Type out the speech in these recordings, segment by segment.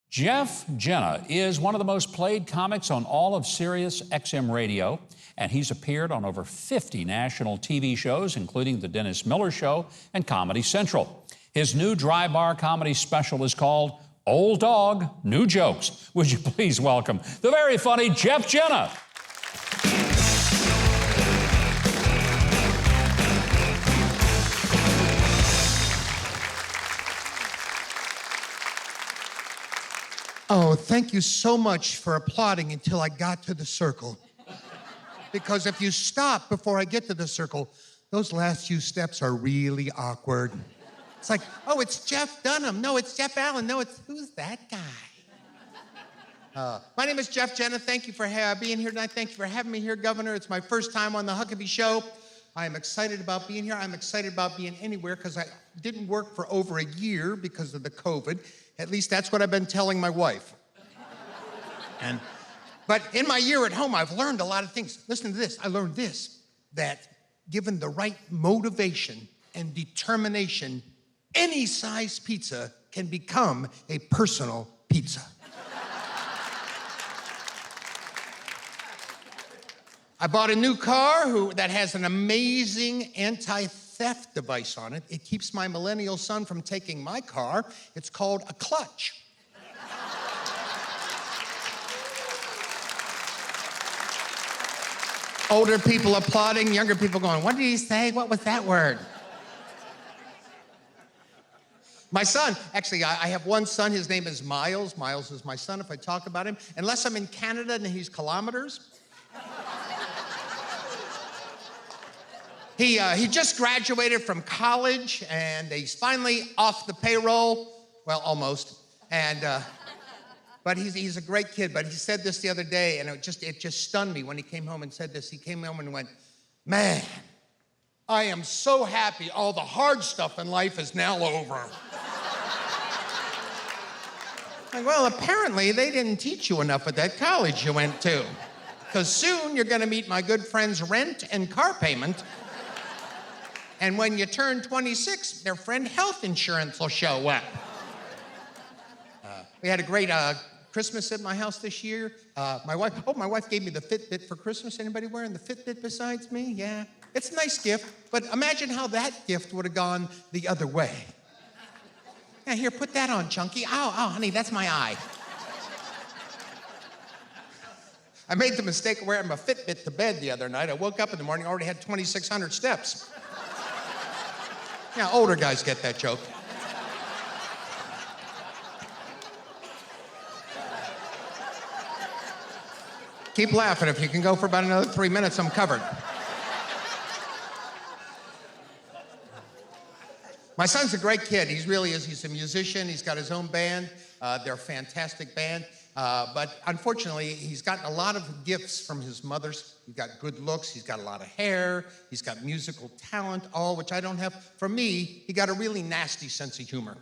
Jeff Jena is one of the most played comics on all of Sirius XM radio, and he's appeared on over 50 national TV shows, including The Dennis Miller Show and Comedy Central. His new dry bar comedy special is called Old Dog, New Jokes. Would you please welcome the very funny Jeff Jena. Oh, thank you so much for applauding until I got to the circle. Because if you stop before I get to the circle, those last few steps are really awkward. It's like, oh, it's Jeff Dunham. No, it's Jeff Allen. No, who's that guy? My name is Jeff Jena. Thank you for being here tonight. Thank you for having me here, Governor. It's my first time on the Huckabee Show. I am excited about being here. I'm excited about being anywhere because I didn't work for over a year because of the COVID. At least that's what I've been telling my wife. But in my year at home, I've learned a lot of things. Listen to this. I learned this, that given the right motivation and determination, any size pizza can become a personal pizza. I bought a new car that has an amazing anti-theft device on it. It keeps my millennial son from taking my car. It's called a clutch. Older people applauding, younger people going, what did he say? What was that word? My son, actually, I have one son. His name is Miles. Miles is my son, if I talk about him. Unless I'm in Canada and he's kilometers. He just graduated from college, and he's finally off the payroll. Well, almost. But he's a great kid. But he said this the other day, and it just stunned me when he came home and said this. He came home and went, man, I am so happy all the hard stuff in life is now over. Like, well, apparently they didn't teach you enough at that college you went to. Because soon you're going to meet my good friend's rent and car payment. And when you turn 26, their friend health insurance will show up. We had a great Christmas at my house this year. My wife gave me the Fitbit for Christmas. Anybody wearing the Fitbit besides me? Yeah. It's a nice gift, but imagine how that gift would have gone the other way. Yeah, here, put that on, Chunky. Ow, honey, that's my eye. I made the mistake of wearing my Fitbit to bed the other night. I woke up in the morning, already had 2,600 steps. Yeah, older guys get that joke. Keep laughing. If you can go for about another 3 minutes, I'm covered. My son's a great kid. He really is. He's a musician. He's got his own band. They're a fantastic band. But unfortunately, he's gotten a lot of gifts from his mother's. He's got good looks. He's got a lot of hair. He's got musical talent, all which I don't have. For me, he got a really nasty sense of humor.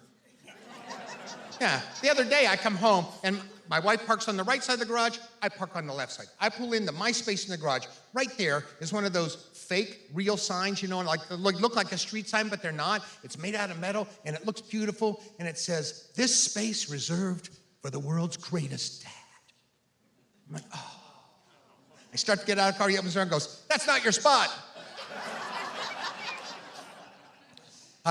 Yeah. The other day, I come home, and my wife parks on the right side of the garage. I park on the left side. I pull into my space in the garage. Right there is one of those fake, real signs, you know, like look like a street sign, but they're not. It's made out of metal, and it looks beautiful, and it says, "This space reserved for the world's greatest dad." I'm like, oh. I start to get out of the car, he opens the door and goes, "That's not your spot."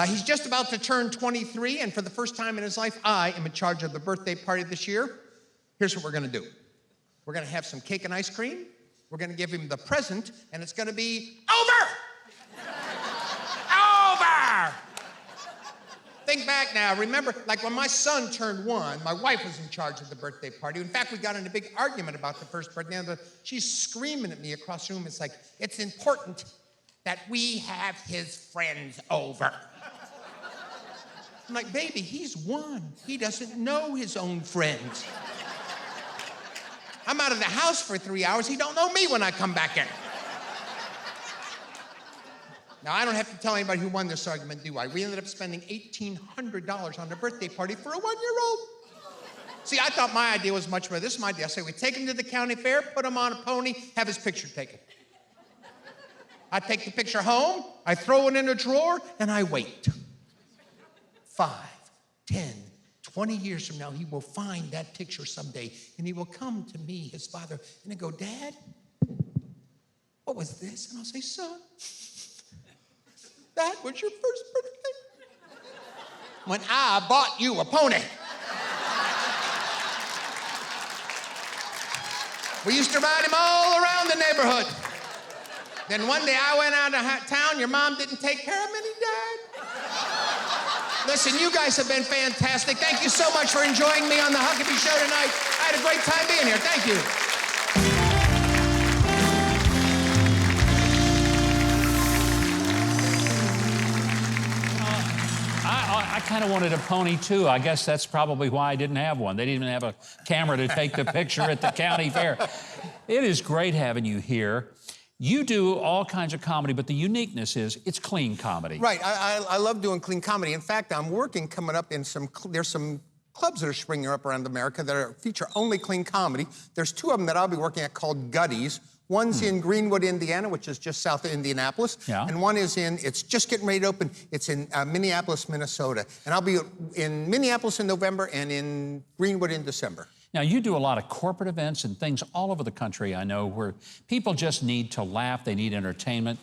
He's just about to turn 23, and for the first time in his life, I am in charge of the birthday party this year. Here's what we're gonna do. We're gonna have some cake and ice cream. We're gonna give him the present, and it's gonna be over! Over! Think back now, remember, like when my son turned 1, my wife was in charge of the birthday party. In fact, we got in a big argument about the first birthday. She's screaming at me across the room. It's like, it's important that we have his friends over. I'm like, baby, he's 1. He doesn't know his own friends. I'm out of the house for 3 hours. He don't know me when I come back in. Now, I don't have to tell anybody who won this argument, do I? We ended up spending $1,800 on a birthday party for a 1-year-old. See, I thought my idea was much better. This is my idea. I say we take him to the county fair, put him on a pony, have his picture taken. I take the picture home, I throw it in a drawer, and I wait. 5, 10, 20 years from now, he will find that picture someday, and he will come to me, his father, and he'll go, Dad, what was this? And I'll say, son, that was your first birthday when I bought you a pony. We used to ride him all around the neighborhood. Then one day I went out of town, your mom didn't take care of him, and he died. Listen, you guys have been fantastic. Thank you so much for enjoying me on the Huckabee Show tonight. I had a great time being here. Thank you. I kind of wanted a pony too. I guess that's probably why I didn't have one. They didn't even have a camera to take the picture at the county fair. It is great having you here. You do all kinds of comedy, but the uniqueness is it's clean comedy. Right, I love doing clean comedy. In fact, I'm working coming up in there's some clubs that are springing up around America that feature only clean comedy. There's two of them that I'll be working at called Gutties. One's in Greenwood, Indiana, which is just south of Indianapolis. Yeah. And one is it's just getting ready to open. It's in Minneapolis, Minnesota. And I'll be in Minneapolis in November and in Greenwood in December. Now, you do a lot of corporate events and things all over the country, I know, where people just need to laugh, they need entertainment.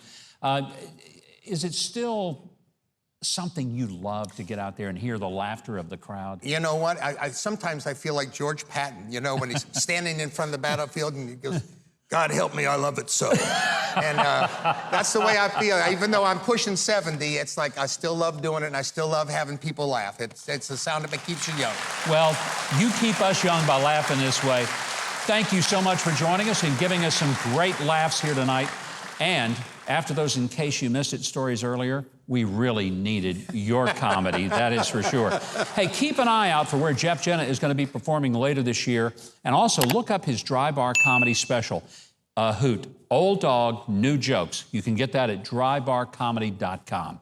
Is it still something you love to get out there and hear the laughter of the crowd? You know what? Sometimes I feel like George Patton, you know, when he's standing in front of the battlefield and he goes, God help me, I love it so. And that's the way I feel. Even though I'm pushing 70, it's like I still love doing it and I still love having people laugh. It's the sound that keeps you young. Well, you keep us young by laughing this way. Thank you so much for joining us and giving us some great laughs here tonight. And after those In Case You Missed It stories earlier, we really needed your comedy, that is for sure. Hey, keep an eye out for where Jeff Jena is going to be performing later this year. And also look up his dry bar comedy special, A Hoot, Old Dog, New Jokes. You can get that at drybarcomedy.com.